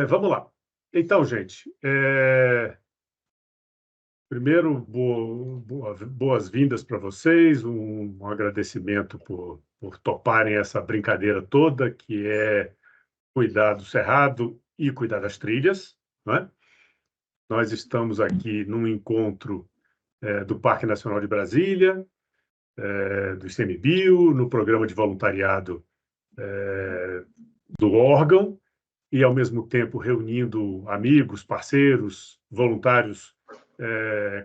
Vamos lá. Então, gente, primeiro, boas-vindas para vocês, um agradecimento por toparem essa brincadeira toda, que é cuidar do Cerrado e cuidar das trilhas, não é? Nós estamos aqui num encontro do Parque Nacional de Brasília, do ICMBio, no programa de voluntariado do órgão, e, ao mesmo tempo, reunindo amigos, parceiros, voluntários,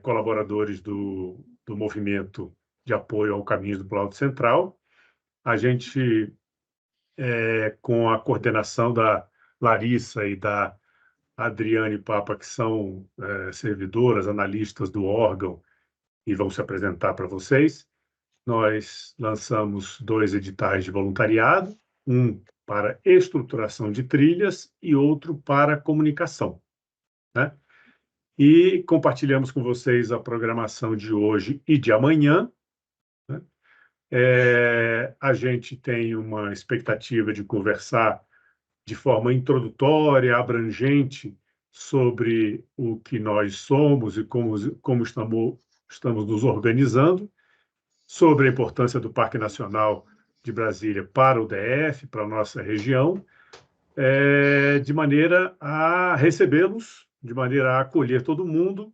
colaboradores do movimento de apoio ao Caminhos do Planalto Central. A gente, com a coordenação da Larissa e da Adriane Papa, que são servidoras, analistas do órgão, e vão se apresentar para vocês, nós lançamos 2 editais de voluntariado, um para estruturação de trilhas e outro para comunicação, né? E compartilhamos com vocês a programação de hoje e de amanhã, né? A gente tem uma expectativa de conversar de forma introdutória, abrangente, sobre o que nós somos e como estamos nos organizando, sobre a importância do Parque Nacional de Brasília para o DF, para a nossa região, de maneira a recebê-los, de maneira a acolher todo mundo,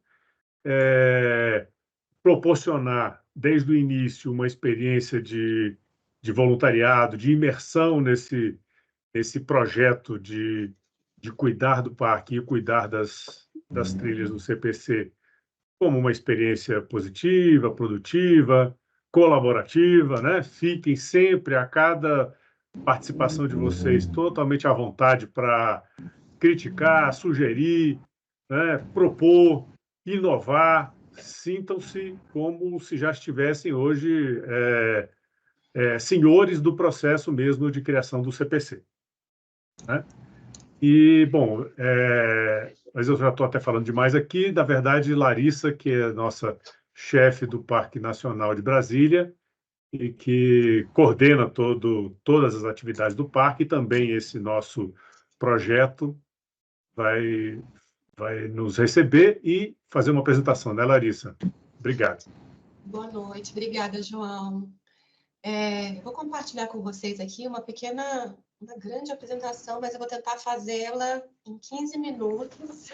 proporcionar, desde o início, uma experiência de voluntariado, de imersão nesse projeto de cuidar do parque e cuidar das trilhas do CPC como uma experiência positiva, produtiva, colaborativa, né? Fiquem sempre, a cada participação de vocês, totalmente à vontade para criticar, sugerir, né? Propor, inovar. Sintam-se como se já estivessem hoje senhores do processo mesmo de criação do CPC, né? E, bom, mas eu já estou até falando demais aqui. Na verdade, Larissa, que é a nossa chefe do Parque Nacional de Brasília e que coordena todas as atividades do parque, e também esse nosso projeto vai nos receber e fazer uma apresentação, né, Larissa? Obrigado. Boa noite, obrigada, João. Vou compartilhar com vocês aqui uma grande apresentação, mas eu vou tentar fazê-la em 15 minutos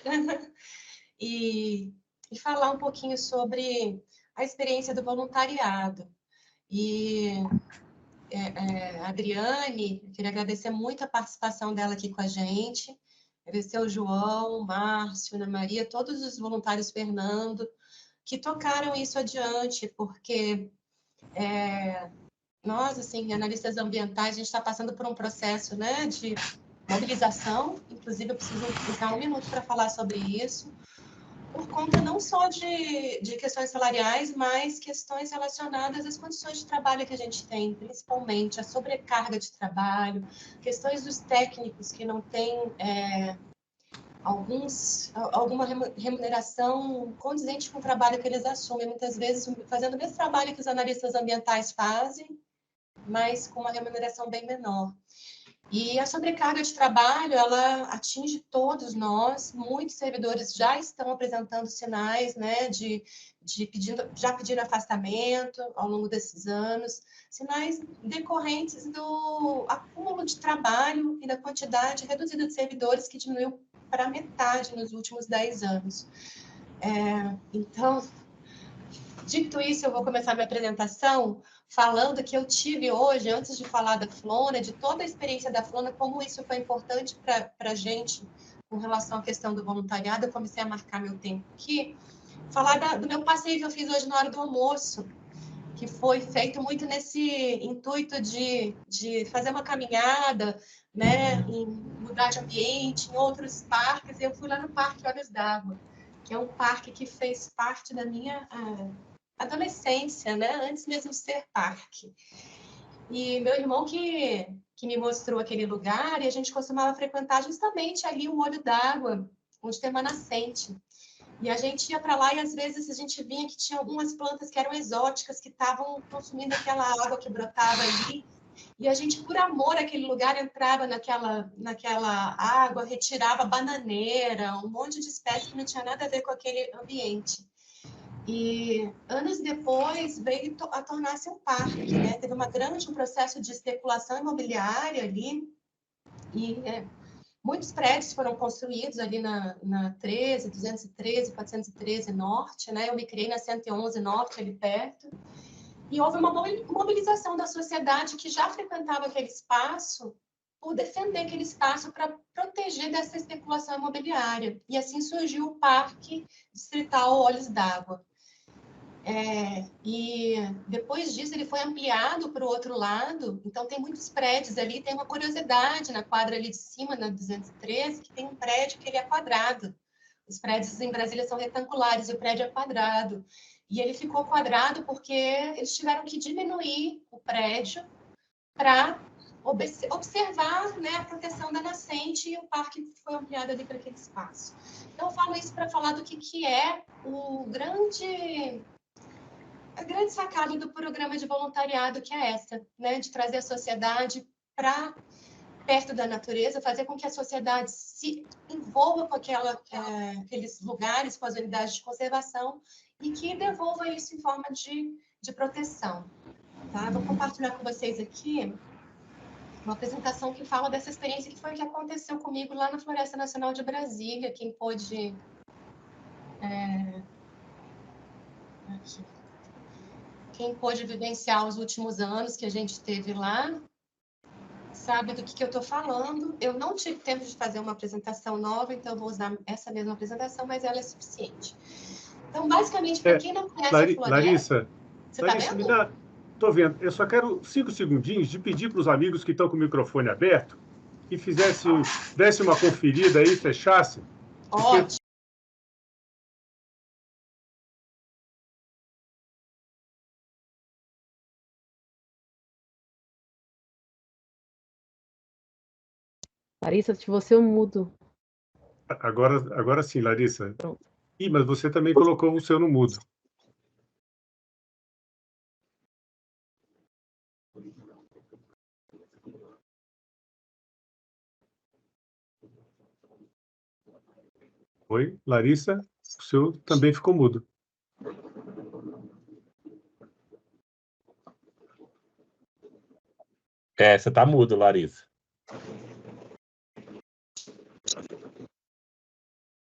e falar um pouquinho sobre a experiência do voluntariado. E a Adriane, queria agradecer muito a participação dela aqui com a gente, agradecer o João, o Márcio, Ana Maria, todos os voluntários, Fernando, que tocaram isso adiante, porque nós, assim, analistas ambientais, a gente está passando por um processo, né, de mobilização, inclusive eu preciso ficar um minuto para falar sobre isso, por conta não só de questões salariais, mas questões relacionadas às condições de trabalho que a gente tem, principalmente a sobrecarga de trabalho, questões dos técnicos que não têm alguma remuneração condizente com o trabalho que eles assumem, muitas vezes fazendo o mesmo trabalho que os analistas ambientais fazem, mas com uma remuneração bem menor. E a sobrecarga de trabalho, ela atinge todos nós. Muitos servidores já estão apresentando sinais, né, já pedindo afastamento ao longo desses anos, sinais decorrentes do acúmulo de trabalho e da quantidade reduzida de servidores que diminuiu para metade nos últimos 10 anos. Então, dito isso, eu vou começar minha apresentação falando que eu tive hoje, antes de falar da Flona, de toda a experiência da Flona, como isso foi importante para a gente com relação à questão do voluntariado. Eu comecei a marcar meu tempo aqui, falar do meu passeio que eu fiz hoje na hora do almoço, que foi feito muito nesse intuito de fazer uma caminhada, né, em mudar de ambiente, em outros parques. Eu fui lá no Parque Olhos d'Água, que é um parque que fez parte da minha adolescência, né? Antes mesmo de ser parque. E meu irmão que me mostrou aquele lugar, e a gente costumava frequentar justamente ali o Olho d'Água, onde tem uma nascente. E a gente ia para lá e às vezes a gente via que tinha algumas plantas que eram exóticas, que estavam consumindo aquela água que brotava ali. E a gente, por amor àquele lugar, entrava naquela água, retirava bananeira, um monte de espécies que não tinha nada a ver com aquele ambiente. E anos depois veio a tornar-se um parque, né? Teve um processo de especulação imobiliária ali, e muitos prédios foram construídos ali na 13, 213, 413 Norte, né? Eu me criei na 111 Norte, ali perto. E houve uma mobilização da sociedade que já frequentava aquele espaço por defender aquele espaço para proteger dessa especulação imobiliária. E assim surgiu o Parque Distrital Olhos d'Água. E depois disso ele foi ampliado para o outro lado, então tem muitos prédios ali, tem uma curiosidade na quadra ali de cima, na 213, que tem um prédio que ele é quadrado. Os prédios em Brasília são retangulares e o prédio é quadrado. E ele ficou quadrado porque eles tiveram que diminuir o prédio para observar, né, a proteção da nascente, e o parque foi ampliado ali para aquele espaço. Então, eu falo isso para falar do que é a grande sacada do programa de voluntariado, que é essa, né, de trazer a sociedade para perto da natureza, fazer com que a sociedade se envolva com aqueles lugares, com as unidades de conservação, e que devolva isso em forma de proteção. Tá? Vou compartilhar com vocês aqui uma apresentação que fala dessa experiência que foi o que aconteceu comigo lá na Floresta Nacional de Brasília. Quem pôde... Quem pôde vivenciar os últimos anos que a gente teve lá, sabe do que eu estou falando. Eu não tive tempo de fazer uma apresentação nova, então eu vou usar essa mesma apresentação, mas ela é suficiente. Então, basicamente, para quem não conhece a floresta... Larissa, você está vendo? Estou vendo. Eu só quero 5 segundinhos de pedir para os amigos que estão com o microfone aberto que desse uma conferida aí, fechasse. Ótimo. Larissa, se você eu mudo. Agora sim, Larissa. Pronto. Mas você também colocou o seu no mudo. Oi, Larissa, o seu também ficou mudo. Você está mudo, Larissa.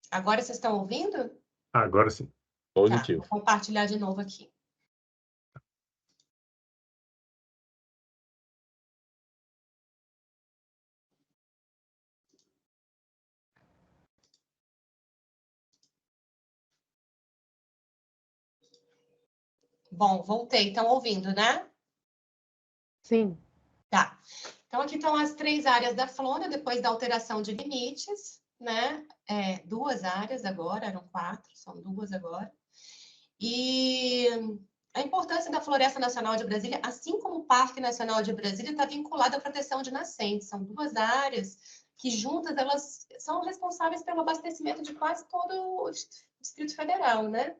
Agora vocês estão ouvindo? Agora sim. Positivo. Tá, vou compartilhar de novo aqui. Bom, voltei. Estão ouvindo, né? Sim. Tá. Então, aqui estão as 3 áreas da Flona, depois da alteração de limites, né? 2 áreas agora, eram 4, são 2 agora. E a importância da Floresta Nacional de Brasília, assim como o Parque Nacional de Brasília, está vinculada à proteção de nascentes. São 2 áreas que, juntas, elas são responsáveis pelo abastecimento de quase todo o Distrito Federal, né?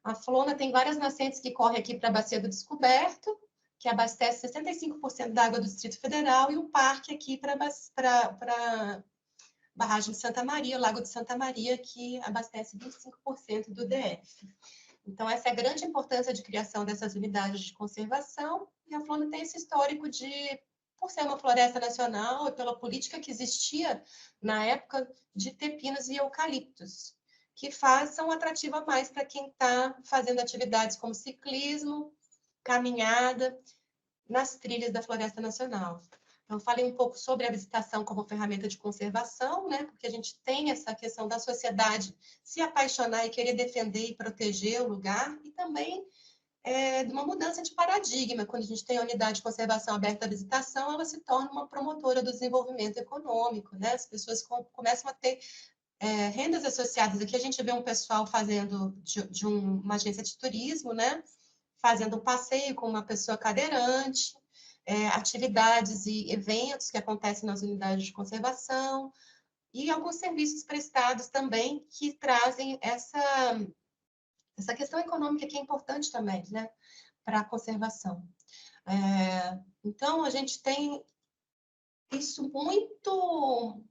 A Flona tem várias nascentes que correm aqui para a Bacia do Descoberto, que abastece 65% da água do Distrito Federal, e o parque aqui para a barragem de Santa Maria, o Lago de Santa Maria, que abastece 25% do DF. Então, essa é a grande importância de criação dessas unidades de conservação, e a Flona tem esse histórico por ser uma floresta nacional e pela política que existia na época de ter pinos e eucaliptos, que são atrativa mais para quem está fazendo atividades como ciclismo, caminhada, nas trilhas da Floresta Nacional. Então, falei um pouco sobre a visitação como ferramenta de conservação, né? Porque a gente tem essa questão da sociedade se apaixonar e querer defender e proteger o lugar, e também de uma mudança de paradigma. Quando a gente tem a unidade de conservação aberta à visitação, ela se torna uma promotora do desenvolvimento econômico, né? As pessoas começam a ter rendas associadas. Aqui a gente vê um pessoal fazendo de uma agência de turismo, né? Fazendo um passeio com uma pessoa cadeirante, atividades e eventos que acontecem nas unidades de conservação, e alguns serviços prestados também que trazem essa questão econômica que é importante também, né, para a conservação. Então, a gente tem isso muito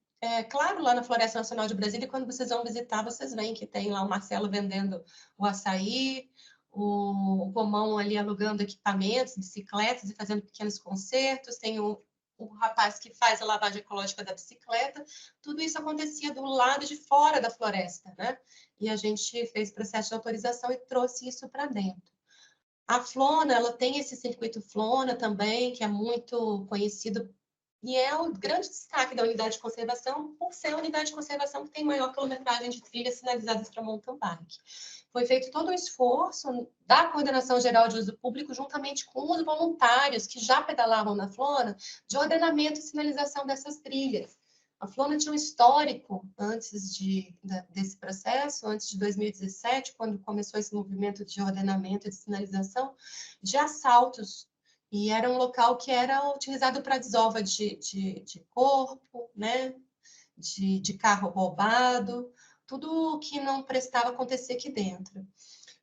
claro lá na Floresta Nacional de Brasília. Quando vocês vão visitar, vocês veem que tem lá o Marcelo vendendo o açaí, o Romão ali alugando equipamentos, bicicletas e fazendo pequenos concertos, tem o rapaz que faz a lavagem ecológica da bicicleta. Tudo isso acontecia do lado de fora da floresta, né? E a gente fez processo de autorização e trouxe isso para dentro. A Flona, ela tem esse circuito Flona também, que é muito conhecido e é o grande destaque da unidade de conservação, por ser a unidade de conservação que tem maior quilometragem de trilhas sinalizadas para mountain bike. Foi feito todo o esforço da Coordenação Geral de Uso Público, juntamente com os voluntários que já pedalavam na Flona, de ordenamento e sinalização dessas trilhas. A Flona tinha um histórico antes desse processo, antes de 2017, quando começou esse movimento de ordenamento e de sinalização, de assaltos. E era um local que era utilizado para desova de corpo, né? de carro roubado, tudo que não prestava acontecer aqui dentro.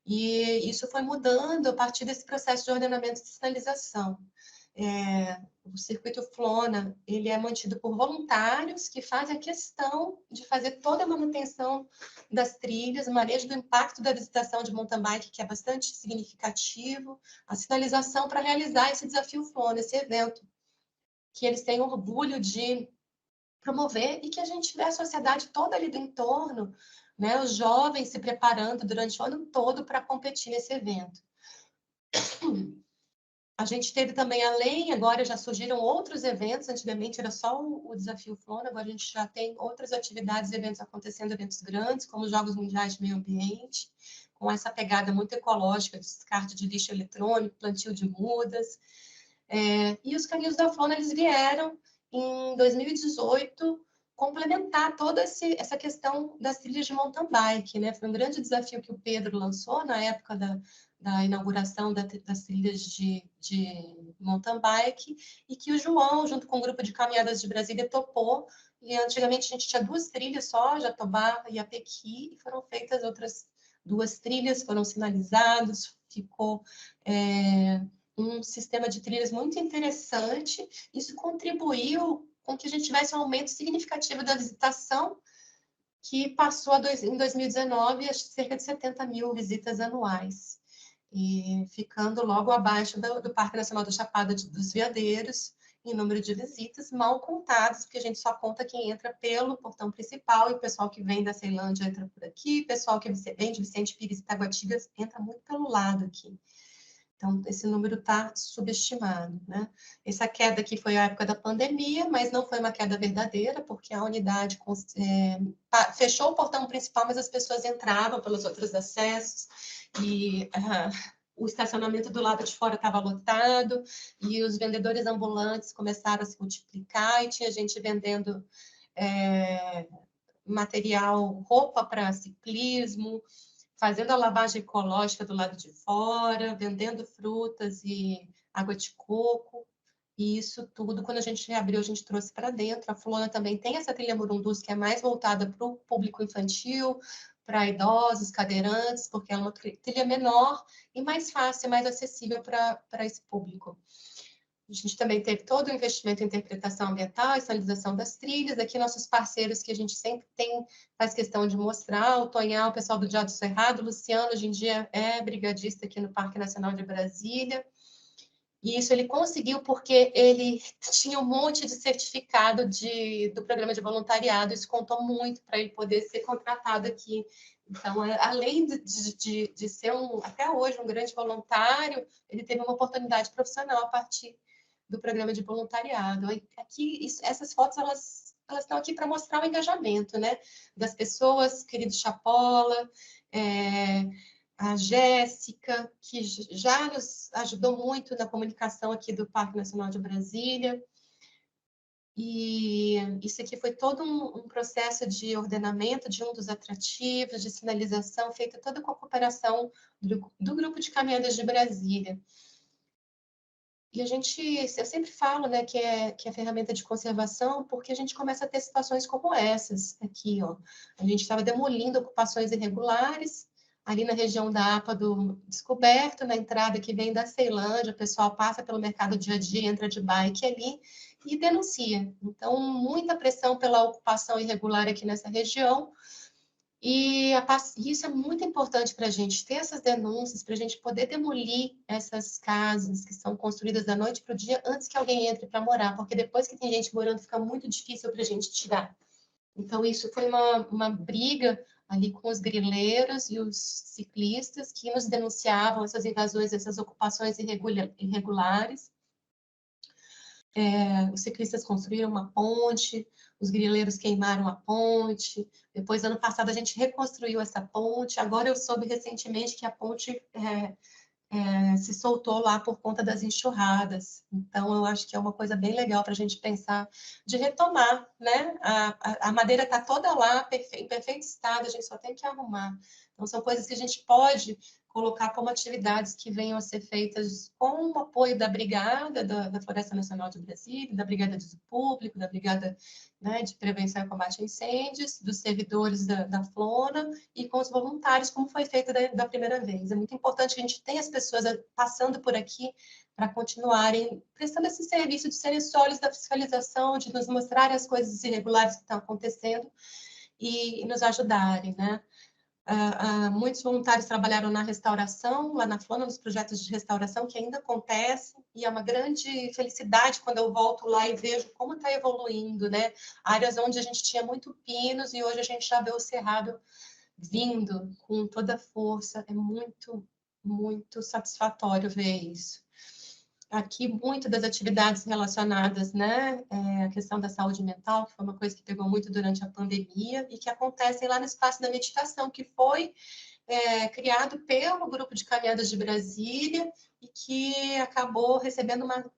E isso foi mudando a partir desse processo de ordenamento e sinalização. O circuito Flona, ele é mantido por voluntários que fazem a questão de fazer toda a manutenção das trilhas, o manejo do impacto da visitação de mountain bike, que é bastante significativo, a sinalização para realizar esse desafio Flona, esse evento, que eles têm orgulho de promover e que a gente vê a sociedade toda ali do entorno, né, os jovens se preparando durante o ano todo para competir nesse evento. A gente teve também, além, agora já surgiram outros eventos, antigamente era só o Desafio Flona, agora a gente já tem outras atividades, eventos acontecendo, eventos grandes, como os Jogos Mundiais de Meio Ambiente, com essa pegada muito ecológica, descarte de lixo eletrônico, plantio de mudas. E os Caminhos da Flona, eles vieram em 2018 complementar toda essa questão das trilhas de mountain bike, né? Foi um grande desafio que o Pedro lançou na época da inauguração das trilhas de mountain bike e que o João, junto com o grupo de caminhadas de Brasília, topou. E antigamente a gente tinha 2 trilhas só, Jatobá e Apequi, e foram feitas outras 2 trilhas, foram sinalizados, ficou um sistema de trilhas muito interessante. Isso contribuiu com que a gente tivesse um aumento significativo da visitação, que passou em 2019 a cerca de 70 mil visitas anuais, e ficando logo abaixo do Parque Nacional da Chapada dos Veadeiros, em número de visitas, mal contados, porque a gente só conta quem entra pelo portão principal, e o pessoal que vem da Ceilândia entra por aqui, o pessoal que vem de Vicente Pires e Taguatinga entra muito pelo lado aqui. Então, esse número está subestimado, né? Essa queda aqui foi a época da pandemia, mas não foi uma queda verdadeira, porque a unidade fechou o portão principal, mas as pessoas entravam pelos outros acessos, e o estacionamento do lado de fora estava lotado, e os vendedores ambulantes começaram a se multiplicar, e tinha gente vendendo material, roupa para ciclismo, fazendo a lavagem ecológica do lado de fora, vendendo frutas e água de coco. E isso tudo, quando a gente reabriu, a gente trouxe para dentro. A Flona também tem essa trilha Murundus, que é mais voltada para o público infantil, para idosos, cadeirantes, porque é uma trilha menor e mais fácil, mais acessível para esse público. A gente também teve todo o investimento em interpretação ambiental e sinalização das trilhas. Aqui, nossos parceiros que a gente sempre faz questão de mostrar, o Tonhal, o pessoal do Diário do Cerrado, o Luciano, hoje em dia é brigadista aqui no Parque Nacional de Brasília. E isso ele conseguiu porque ele tinha um monte de certificado do programa de voluntariado, isso contou muito para ele poder ser contratado aqui. Então, além de ser, até hoje, um grande voluntário, ele teve uma oportunidade profissional a partir do programa de voluntariado. Aqui, essas fotos, elas estão aqui para mostrar o engajamento, né? Das pessoas, querido Chapola, a Jéssica, que já nos ajudou muito na comunicação aqui do Parque Nacional de Brasília. E isso aqui foi todo um processo de ordenamento de um dos atrativos, de sinalização, feita toda com a cooperação do Grupo de Caminhadas de Brasília. E eu sempre falo, né, que é ferramenta de conservação, porque a gente começa a ter situações como essas aqui, ó. A gente estava demolindo ocupações irregulares, ali na região da APA do Descoberto, na entrada que vem da Ceilândia, o pessoal passa pelo mercado dia a dia, entra de bike ali e denuncia. Então, muita pressão pela ocupação irregular aqui nessa região. E isso é muito importante para a gente ter essas denúncias, para a gente poder demolir essas casas que são construídas da noite para o dia antes que alguém entre para morar, porque depois que tem gente morando fica muito difícil para a gente tirar. Então, isso foi uma briga ali com os grileiros e os ciclistas que nos denunciavam essas invasões, essas ocupações irregulares. Os ciclistas construíram uma ponte, os grileiros queimaram a ponte. Depois, ano passado, a gente reconstruiu essa ponte. Agora, eu soube recentemente que a ponte se soltou lá por conta das enxurradas. Então, eu acho que é uma coisa bem legal para a gente pensar de retomar, né? A madeira está toda lá, em perfeito estado, a gente só tem que arrumar. Então, são coisas que a gente pode colocar como atividades que venham a ser feitas com o apoio da Brigada da Floresta Nacional de Brasília, da Brigada de Uso Público, da Brigada, né, de Prevenção e Combate a Incêndios, dos servidores da Flona e com os voluntários, como foi feito da primeira vez. É muito importante que a gente tenha as pessoas passando por aqui para continuarem prestando esse serviço de serem sólidos da fiscalização, de nos mostrarem as coisas irregulares que estão acontecendo e nos ajudarem, né? Muitos voluntários trabalharam na restauração, lá na Flona, nos projetos de restauração que ainda acontecem, e é uma grande felicidade quando eu volto lá e vejo como está evoluindo, né? Áreas onde a gente tinha muito pinos e hoje a gente já vê o cerrado vindo com toda a força. É muito, muito satisfatório ver isso. Aqui, muito das atividades relacionadas, né, à questão da saúde mental, que foi uma coisa que pegou muito durante a pandemia e que acontecem lá no Espaço da Meditação, que foi criado pelo Grupo de Caminhadas de Brasília e que acabou recebendo uma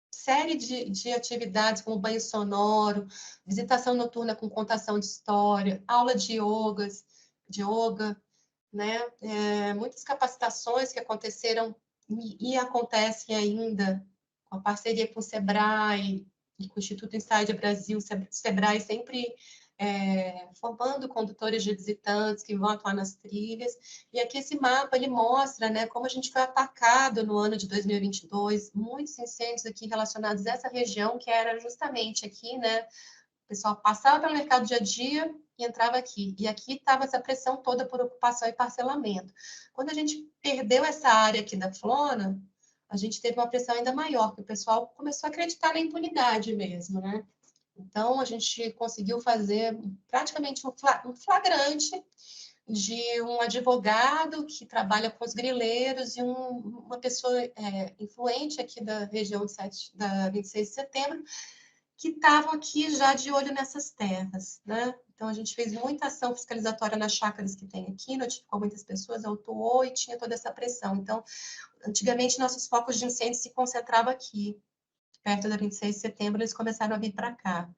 série de atividades, como banho sonoro, visitação noturna com contação de história, aula de yoga, né? Muitas capacitações que aconteceram e acontecem ainda com a parceria com o SEBRAE e com o Instituto Inside Brasil, o SEBRAE sempre formando condutores de visitantes que vão atuar nas trilhas. E aqui esse mapa, ele mostra, né, como a gente foi atacado no ano de 2022, muitos incêndios aqui relacionados a essa região, que era justamente aqui, né, o pessoal passava pelo mercado dia a dia e entrava aqui. E aqui estava essa pressão toda por ocupação e parcelamento. Quando a gente perdeu essa área aqui da Flona, a gente teve uma pressão ainda maior, porque o pessoal começou a acreditar na impunidade mesmo, né? Então, a gente conseguiu fazer praticamente um flagrante de um advogado que trabalha com os grileiros e uma pessoa influente aqui da região da 26 de setembro, que estavam aqui já de olho nessas terras, né? Então, a gente fez muita ação fiscalizatória nas chácaras que tem aqui, notificou muitas pessoas, autuou e tinha toda essa pressão. Então, antigamente, nossos focos de incêndio se concentravam aqui. Perto da 26 de setembro, eles começaram a vir para cá.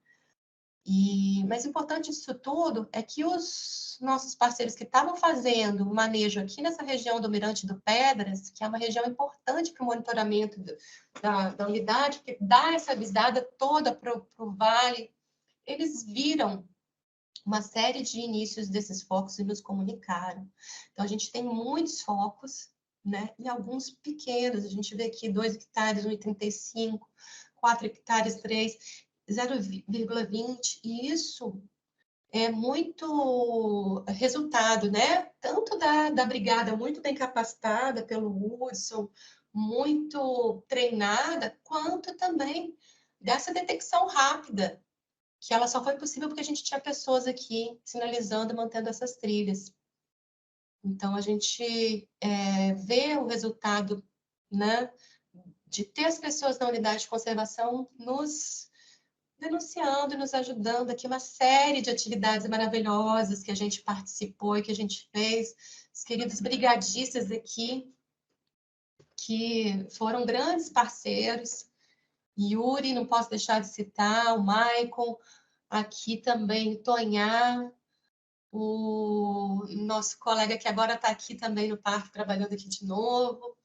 Mas o importante disso tudo é que os nossos parceiros que estavam fazendo o manejo aqui nessa região do Mirante do Pedras, que é uma região importante para o monitoramento da unidade, que dá essa visada toda para o vale, eles viram uma série de inícios desses focos e nos comunicaram. Então, a gente tem muitos focos, né? E alguns pequenos. A gente vê aqui 2 hectares, 1,35, 4 hectares, 3, 0,20. E isso é muito resultado, né? Tanto da brigada muito bem capacitada pelo Hudson, muito treinada, quanto também dessa detecção rápida, que ela só foi possível porque a gente tinha pessoas aqui sinalizando, mantendo essas trilhas. Então, a gente vê o resultado, né, de ter as pessoas na unidade de conservação nos denunciando e nos ajudando aqui, uma série de atividades maravilhosas que a gente participou e que a gente fez, os queridos brigadistas aqui, que foram grandes parceiros, Yuri, não posso deixar de citar, o Maicon, aqui também o Tonhá, o nosso colega que agora está aqui também no parque, trabalhando aqui de novo,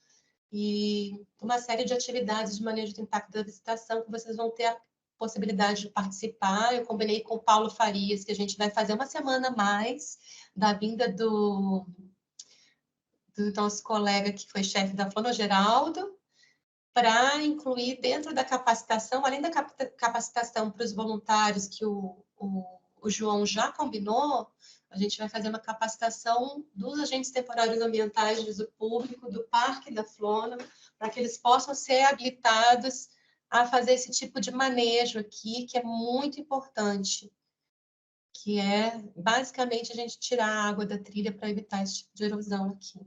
e uma série de atividades de manejo do impacto da visitação que vocês vão ter a possibilidade de participar. Eu combinei com o Paulo Farias que a gente vai fazer uma semana a mais da vinda do nosso colega que foi chefe da Flona, Geraldo, para incluir dentro da capacitação, além da capacitação para os voluntários que o João já combinou, a gente vai fazer uma capacitação dos agentes temporários ambientais de uso público do Parque da Flona, para que eles possam ser habilitados a fazer esse tipo de manejo aqui, que é muito importante, que é, basicamente, a gente tirar a água da trilha para evitar esse tipo de erosão aqui.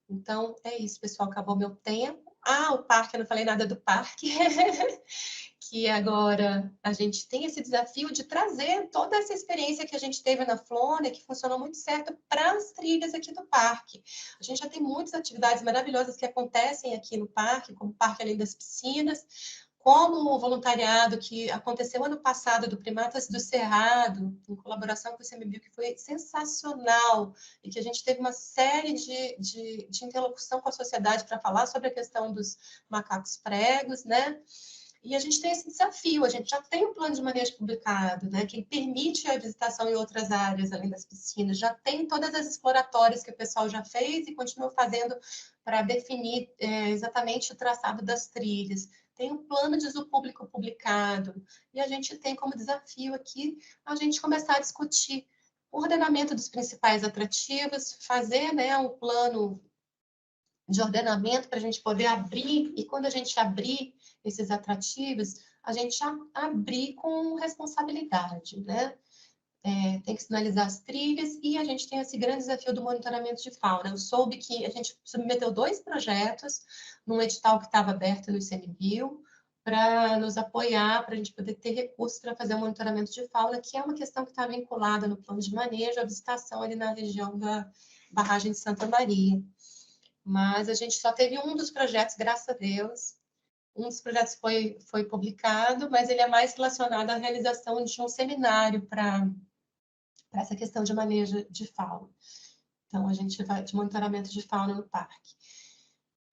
Então, é isso, pessoal, acabou meu tempo. Ah, o parque, eu não falei nada do parque, que agora a gente tem esse desafio de trazer toda essa experiência que a gente teve na Flona, que funcionou muito certo para as trilhas aqui do parque. A gente já tem muitas atividades maravilhosas que acontecem aqui no parque, como o Parque Além das Piscinas, como o voluntariado que aconteceu ano passado do Primatas do Cerrado, em colaboração com o ICMBio, que foi sensacional, e que a gente teve uma série de interlocução com a sociedade para falar sobre a questão dos macacos pregos, né? E a gente tem esse desafio, a gente já tem um plano de manejo publicado, né, que permite a visitação em outras áreas, além das piscinas, já tem todas as exploratórias que o pessoal já fez e continua fazendo para definir exatamente o traçado das trilhas. Tem um plano de uso público publicado, e a gente tem como desafio aqui a gente começar a discutir o ordenamento dos principais atrativos, fazer, né, um plano de ordenamento para a gente poder abrir, e quando a gente abrir esses atrativos, a gente abrir com responsabilidade, né? Tem que sinalizar as trilhas, e a gente tem esse grande desafio do monitoramento de fauna. Eu soube que a gente submeteu 2 projetos num edital que estava aberto no ICMBio, para nos apoiar, para a gente poder ter recursos para fazer o monitoramento de fauna, que é uma questão que está vinculada no plano de manejo, a visitação ali na região da barragem de Santa Maria. Mas a gente só teve um dos projetos, graças a Deus. Um dos projetos foi publicado, mas ele é mais relacionado à realização de um seminário para essa questão de manejo de fauna. Então, a gente vai de monitoramento de fauna no parque.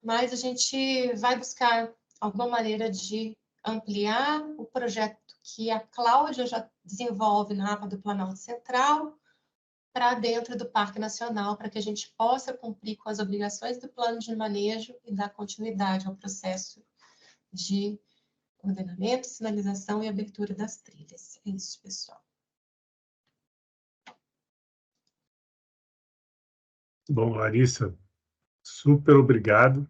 Mas a gente vai buscar alguma maneira de ampliar o projeto que a Cláudia já desenvolve na APA do Planalto Central para dentro do Parque Nacional, para que a gente possa cumprir com as obrigações do plano de manejo e dar continuidade ao processo de ordenamento, sinalização e abertura das trilhas. É isso, pessoal. Bom, Larissa, super obrigado.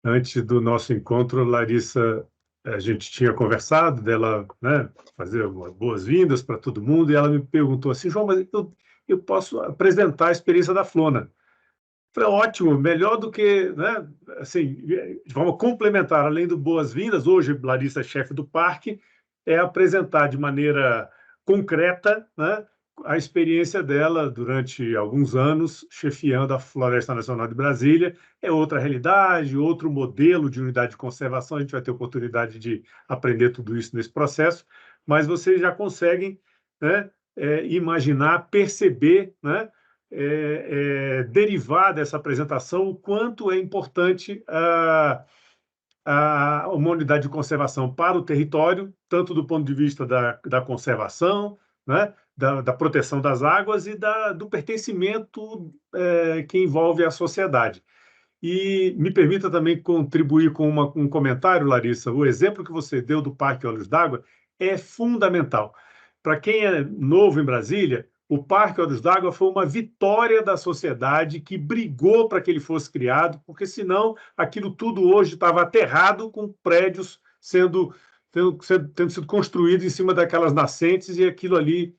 Antes do nosso encontro, Larissa, a gente tinha conversado dela, né, fazer boas-vindas para todo mundo, e ela me perguntou assim, João, mas eu posso apresentar a experiência da Flona? Foi ótimo, melhor do que, né, assim, de forma complementar, além do boas-vindas, hoje Larissa é chefe do parque, é apresentar de maneira concreta, né, a experiência dela durante alguns anos chefiando a Floresta Nacional de Brasília. É outra realidade, outro modelo de unidade de conservação, a gente vai ter oportunidade de aprender tudo isso nesse processo, mas vocês já conseguem, né, imaginar, perceber, né, derivar dessa apresentação o quanto é importante uma unidade de conservação para o território, tanto do ponto de vista da conservação, né, da proteção das águas e do pertencimento que envolve a sociedade. E me permita também contribuir com um comentário, Larissa. O exemplo que você deu do Parque Olhos d'Água é fundamental. Para quem é novo em Brasília, o Parque Olhos d'Água foi uma vitória da sociedade que brigou para que ele fosse criado, porque senão aquilo tudo hoje estava aterrado com prédios tendo sido construídos em cima daquelas nascentes e aquilo ali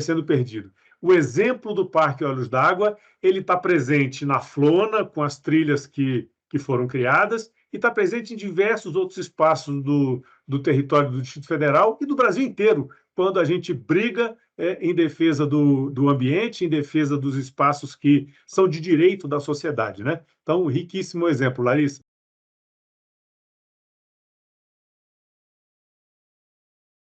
sendo perdido. O exemplo do Parque Olhos d'Água, ele está presente na Flona, com as trilhas que foram criadas, e está presente em diversos outros espaços do território do Distrito Federal e do Brasil inteiro, quando a gente briga em defesa do ambiente, em defesa dos espaços que são de direito da sociedade, né? Então, riquíssimo exemplo, Larissa.